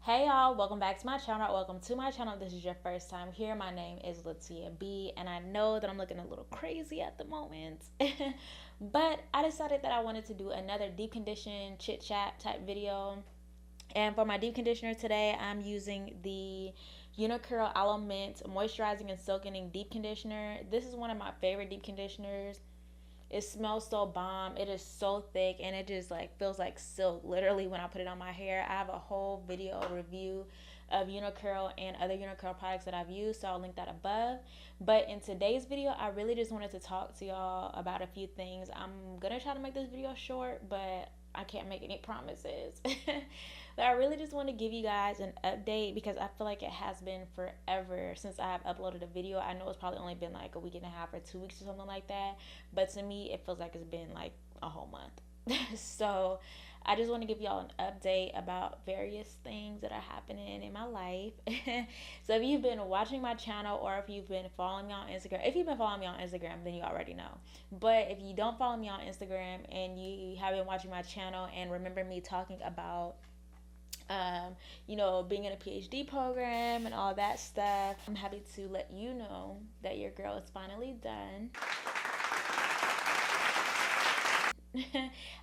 Hey y'all, welcome back to my channel. Welcome to my channel. If this is your first time here, my name is Tayia B, and I know that I'm looking a little crazy at the moment. But I decided that I wanted to do another deep condition chit chat type video. And for my deep conditioner today, I'm using the Unicurl Aloe Mint Moisturizing and Soaking Deep Conditioner. This is one of my favorite deep conditioners. It smells so bomb. It is so thick and it just like feels like silk literally when I put it on my hair. I have a whole video review of Unicurl and other Unicurl products that I've used, so I'll link that above. But in today's video, I really just wanted to talk to y'all about a few things. I'm gonna try to make this video short, but I can't make any promises. But I really just want to give you guys an update because I feel like it has been forever since I have uploaded a video. I know it's probably only been like a week and a half or 2 weeks or something like that, but to me it feels like it's been like a whole month. So I just want to give y'all an update about various things that are happening in my life. So if you've been watching my channel or if you've been following me on Instagram, if you've been following me on Instagram, then you already know. But if you don't follow me on Instagram and you have been watching my channel and remember me talking about being in a PhD program and all that stuff, I'm happy to let you know that your girl is finally done.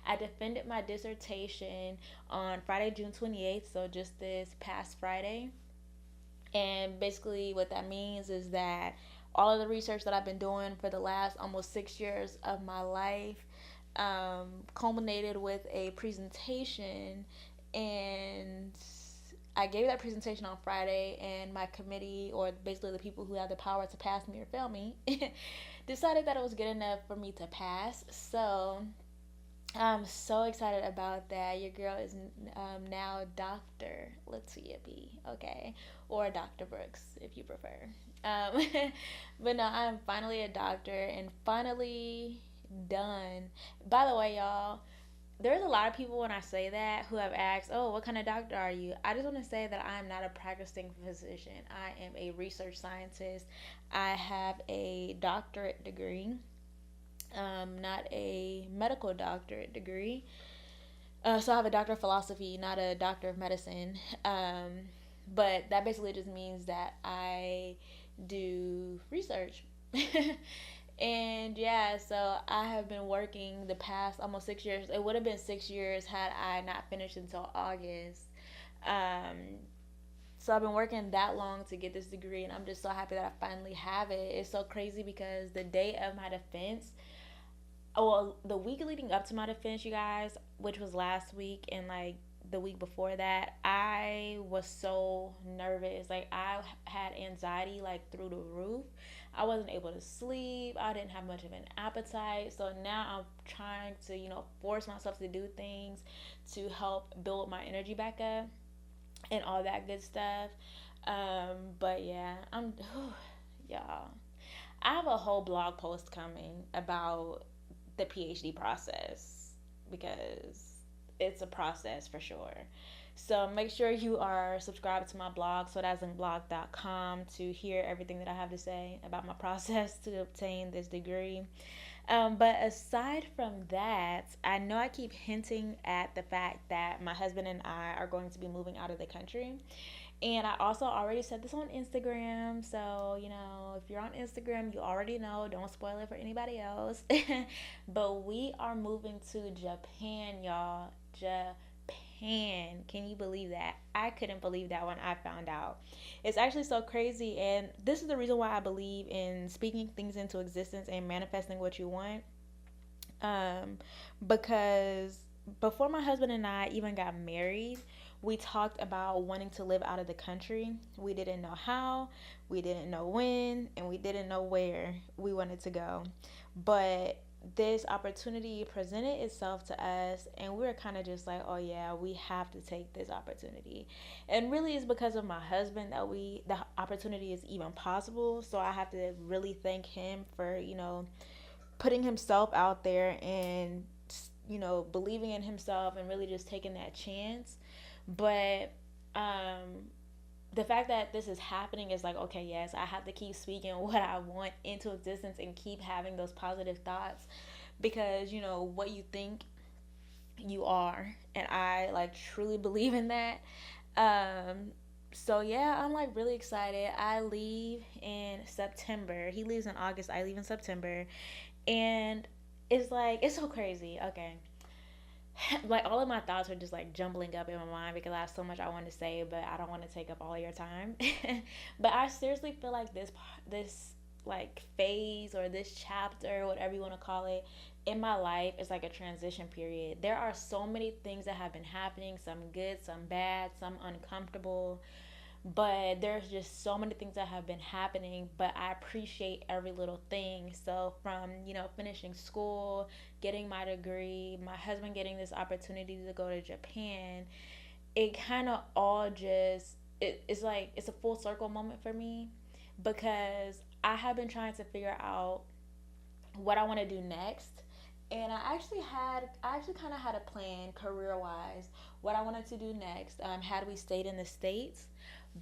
I defended my dissertation on Friday, June 28th, so just this past Friday. And basically, what that means is that all of the research that I've been doing for the last almost 6 years of my life culminated with a presentation, and I gave that presentation on Friday, and my committee, or basically the people who have the power to pass me or fail me, decided that it was good enough for me to pass. So I'm so excited about that. Your girl is now Dr. Latia B, okay? Or Dr. Brooks, if you prefer. Um, but no, I'm finally a doctor and finally done. By the way, y'all, there's a lot of people when I say that who have asked, oh, what kind of doctor are you? I just want to say that I'm not a practicing physician. I am a research scientist. I have a doctorate degree, not a medical doctorate degree. So I have a doctor of philosophy, not a doctor of medicine. But that basically just means that I do research. And yeah, so I have been working the past almost 6 years. It would have been 6 years had I not finished until August. Um, so I've been working that long to get this degree, and I'm just so happy that I finally have it. It's so crazy because the day of my defense, well, the week leading up to my defense, you guys, which was last week and like the week before that, I was so nervous. Like I had anxiety like through the roof. I wasn't able to sleep. I didn't have much of an appetite. So now I'm trying to, force myself to do things to help build my energy back up and all that good stuff. But yeah, y'all. I have a whole blog post coming about the PhD process because it's a process for sure. So make sure you are subscribed to my blog, SoDazzlingblog.com, to hear everything that I have to say about my process to obtain this degree. But aside from that, I know I keep hinting at the fact that my husband and I are going to be moving out of the country. And I also already said this on Instagram. So, if you're on Instagram, you already know. Don't spoil it for anybody else. But we are moving to Japan, y'all. Japan. Can you believe that? I couldn't believe that when I found out. It's actually so crazy. And this is the reason why I believe in speaking things into existence and manifesting what you want. Because before my husband and I even got married, we talked about wanting to live out of the country. We didn't know how, we didn't know when, and we didn't know where we wanted to go. But this opportunity presented itself to us, and we were kind of just like, oh yeah, we have to take this opportunity. And really it's because of my husband that the opportunity is even possible. So I have to really thank him for, putting himself out there and believing in himself and really just taking that chance. But the fact that this is happening is like, okay, yes, I have to keep speaking what I want into existence and keep having those positive thoughts, because what you think you are, and I like truly believe in that. Um, so yeah, I'm like really excited. I leave in September. He leaves in August. I leave in September, and it's like it's so crazy. Okay, like all of my thoughts are just like jumbling up in my mind because I have so much I want to say, but I don't want to take up all your time. But I seriously feel like this like phase or this chapter, whatever you want to call it, in my life is like a transition period. There are so many things that have been happening, some good, some bad, some uncomfortable, but there's just so many things that have been happening, but I appreciate every little thing. So from finishing school, getting my degree, my husband getting this opportunity to go to Japan, it kind of all just it's like it's a full circle moment for me because I have been trying to figure out what I want to do next. And I actually kind of had a plan career wise, what I wanted to do next. Had we stayed in the States,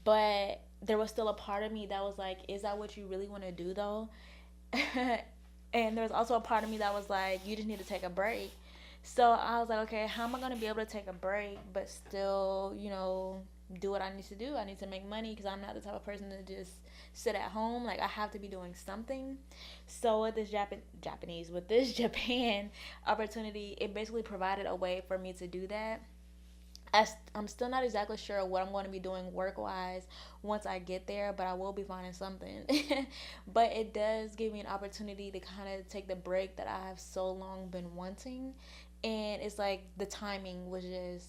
but there was still a part of me that was like, is that what you really want to do though? And there was also a part of me that was like, you just need to take a break. So I was like, okay, how am I going to be able to take a break but still, do what I need to do? I need to make money because I'm not the type of person to just sit at home. Like I have to be doing something. So with this with this Japan opportunity, it basically provided a way for me to do that. I'm still not exactly sure what I'm going to be doing work wise once I get there, but I will be finding something. But it does give me an opportunity to kind of take the break that I have so long been wanting. And it's like the timing was just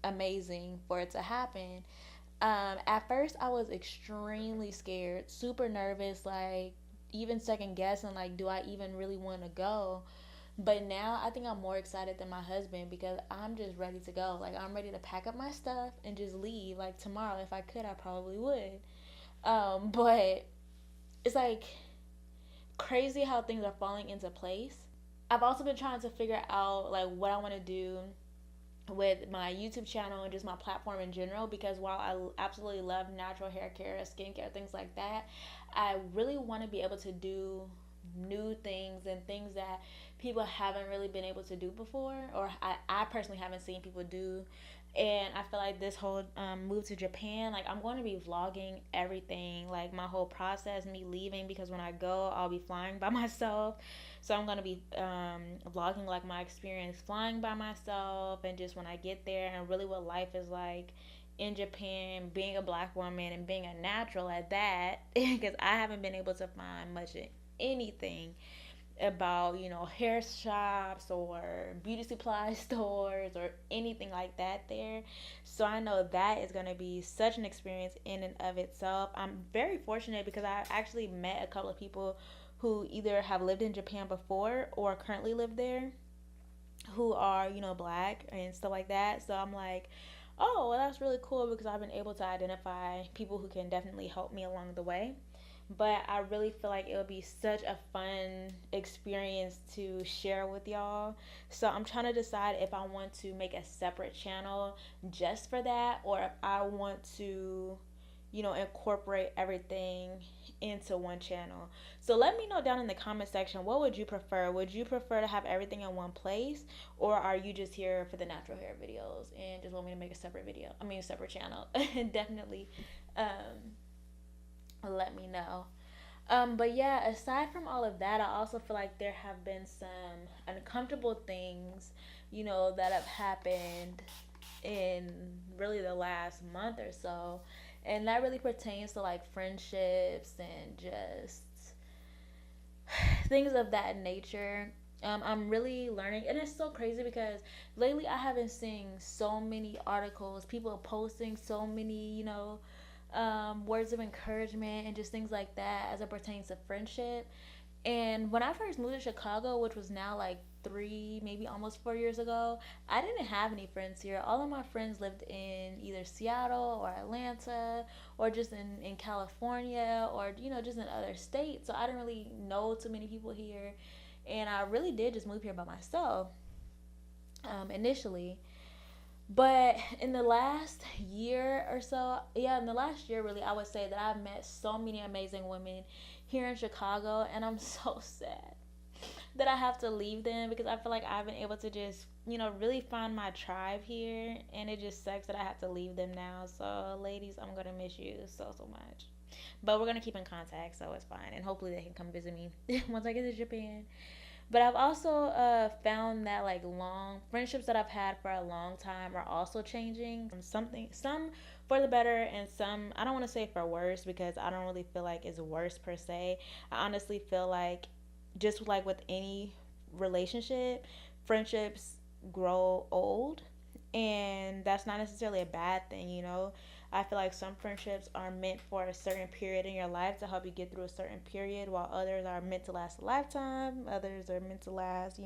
amazing for it to happen. At first, I was extremely scared, super nervous, like even second guessing, like, do I even really want to go? But now I think I'm more excited than my husband because I'm just ready to go. Like I'm ready to pack up my stuff and just leave. Like tomorrow, if I could, I probably would. But it's like crazy how things are falling into place. I've also been trying to figure out like what I want to do with my YouTube channel and just my platform in general because while I absolutely love natural hair care, skincare, things like that, I really want to be able to do new things and things that people haven't really been able to do before, or I personally haven't seen people do. And I feel like this whole move to Japan, like I'm going to be vlogging everything, like my whole process, me leaving, because when I go, I'll be flying by myself. So I'm going to be vlogging like my experience flying by myself and just when I get there and really what life is like in Japan, being a black woman and being a natural at that, because I haven't been able to find much of anything about hair shops or beauty supply stores or anything like that there. So I know that is going to be such an experience in and of itself. I'm very fortunate because I actually met a couple of people who either have lived in Japan before or currently live there, who are black and stuff like that. So I'm like, oh well, that's really cool because I've been able to identify people who can definitely help me along the way. But I really feel like it would be such a fun experience to share with y'all. So I'm trying to decide if I want to make a separate channel just for that, or if I want to, incorporate everything into one channel. So let me know down in the comment section, what would you prefer? Would you prefer to have everything in one place, or are you just here for the natural hair videos and just want me to make a separate video? I mean, a separate channel. Definitely. Let me know. But yeah, aside from all of that, I also feel like there have been some uncomfortable things, that have happened in really the last month or so. And that really pertains to like friendships and just things of that nature. I'm really learning, and it's so crazy because lately I haven't seen so many articles, people posting so many, words of encouragement and just things like that as it pertains to friendship. And when I first moved to Chicago, which was now like 3, maybe almost 4 years ago, I didn't have any friends here. All of my friends lived in either Seattle or Atlanta or just in California or, just in other states. So I didn't really know too many people here. And I really did just move here by myself initially. But in the last year or so, yeah, in the last year, really, I would say that I've met so many amazing women here in Chicago, and I'm so sad that I have to leave them because I feel like I've been able to just really find my tribe here, and it just sucks that I have to leave them now. So, ladies, I'm gonna miss you so much. But we're gonna keep in contact, so it's fine, and hopefully they can come visit me once I get to Japan. But I've also found that like long friendships that I've had for a long time are also changing. Some for the better, and some I don't want to say for worse because I don't really feel like it's worse per se. I honestly feel like just like with any relationship, friendships grow old, and that's not necessarily a bad thing. I feel like some friendships are meant for a certain period in your life to help you get through a certain period, while others are meant to last a lifetime. Others are meant to last,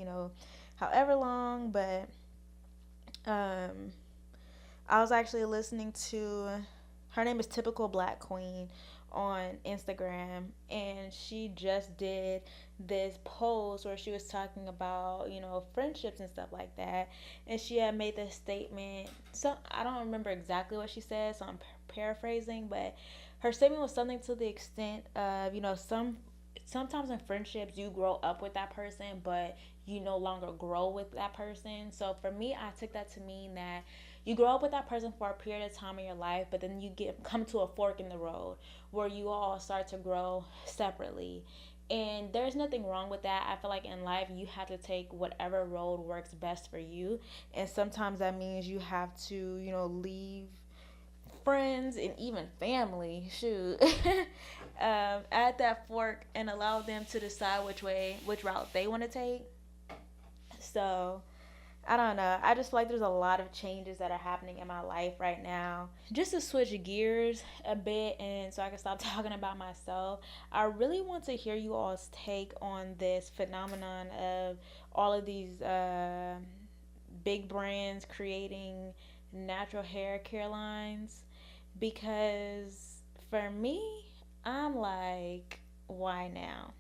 however long. But um, I was actually listening to her name is Typical Black Queen on Instagram, and she just did this post where she was talking about friendships and stuff like that, and she had made this statement. So I don't remember exactly what she said, so I'm paraphrasing, but her statement was something to the extent of sometimes in friendships you grow up with that person, but you no longer grow with that person. So for me, I took that to mean that you grow up with that person for a period of time in your life, but then you come to a fork in the road where you all start to grow separately. And there's nothing wrong with that. I feel like in life you have to take whatever road works best for you, and sometimes that means you have to leave friends and even family, shoot, at that fork and allow them to decide which route they want to take. So I don't know. I just feel like there's a lot of changes that are happening in my life right now. Just to switch gears a bit, and so I can stop talking about myself, I really want to hear you all's take on this phenomenon of all of these big brands creating natural hair care lines. Because for me, I'm like, why now?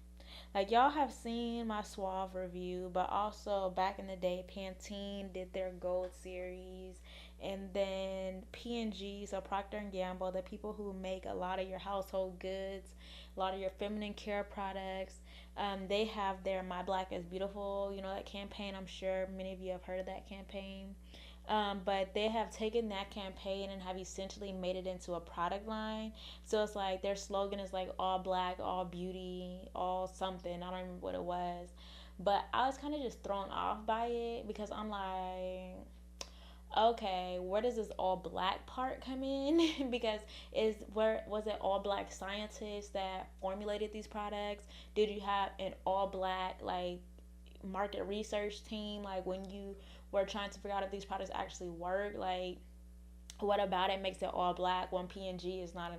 Like, y'all have seen my Suave review, but also back in the day, Pantene did their Gold series, and then P&G, so Procter and Gamble, the people who make a lot of your household goods, a lot of your feminine care products. They have their My Black is Beautiful, that campaign. I'm sure many of you have heard of that campaign. But they have taken that campaign and have essentially made it into a product line. So it's like their slogan is like all black, all beauty, all something. I don't remember what it was. But I was kind of just thrown off by it because I'm like, okay, where does this all black part come in? Because where was it all black scientists that formulated these products? Did you have an all black like market research team, like when you were trying to figure out if these products actually work? Like, what about it makes it all black when P&G is not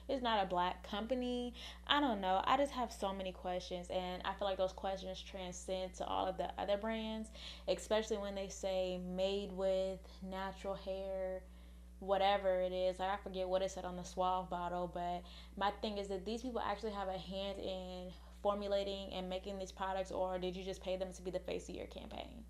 it's not a black company? I don't know. I just have so many questions, and I feel like those questions transcend to all of the other brands, especially when they say made with natural hair, whatever it is. Like, I forget what it said on the Suave bottle, but my thing is that these people actually have a hand in formulating and making these products, or did you just pay them to be the face of your campaign?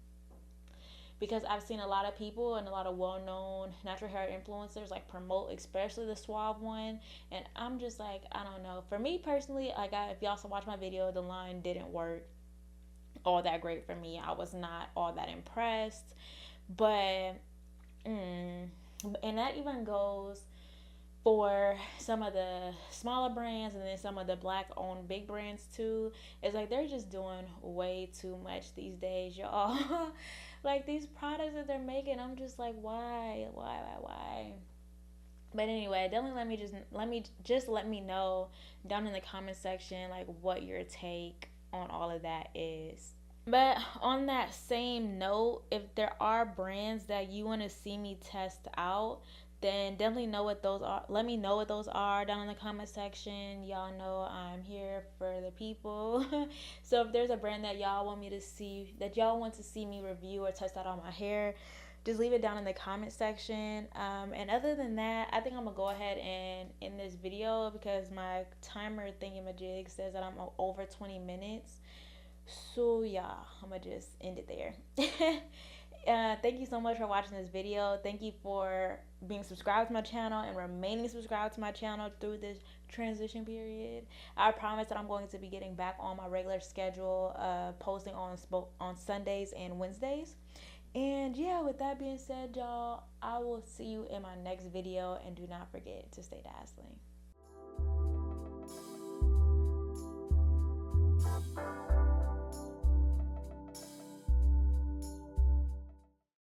Because I've seen a lot of people and a lot of well-known natural hair influencers like promote, especially the Suave one, and I'm just like, I don't know. For me personally, like, if y'all also watch my video, the line didn't work all that great for me. I was not all that impressed, but and that even goes for some of the smaller brands and then some of the black owned big brands too. It's like they're just doing way too much these days, y'all. Like, these products that they're making, I'm just like, why? But anyway, definitely let me know down in the comment section like what your take on all of that is. But on that same note, if there are brands that you want to see me test out, then definitely know what those are. Let me know what those are down in the comment section. Y'all know I'm here for the people. So if there's a brand that y'all want to see me review or test out on my hair, just leave it down in the comment section. And other than that, I think I'm gonna go ahead and end this video because my timer thingamajig says that I'm over 20 minutes. So yeah, I'm gonna just end it there. Thank you so much for watching this video. Thank you for being subscribed to my channel and remaining subscribed to my channel through this transition period. I promise that I'm going to be getting back on my regular schedule, posting on Sundays and Wednesdays. And yeah, with that being said, y'all, I will see you in my next video, and do not forget to stay dazzling.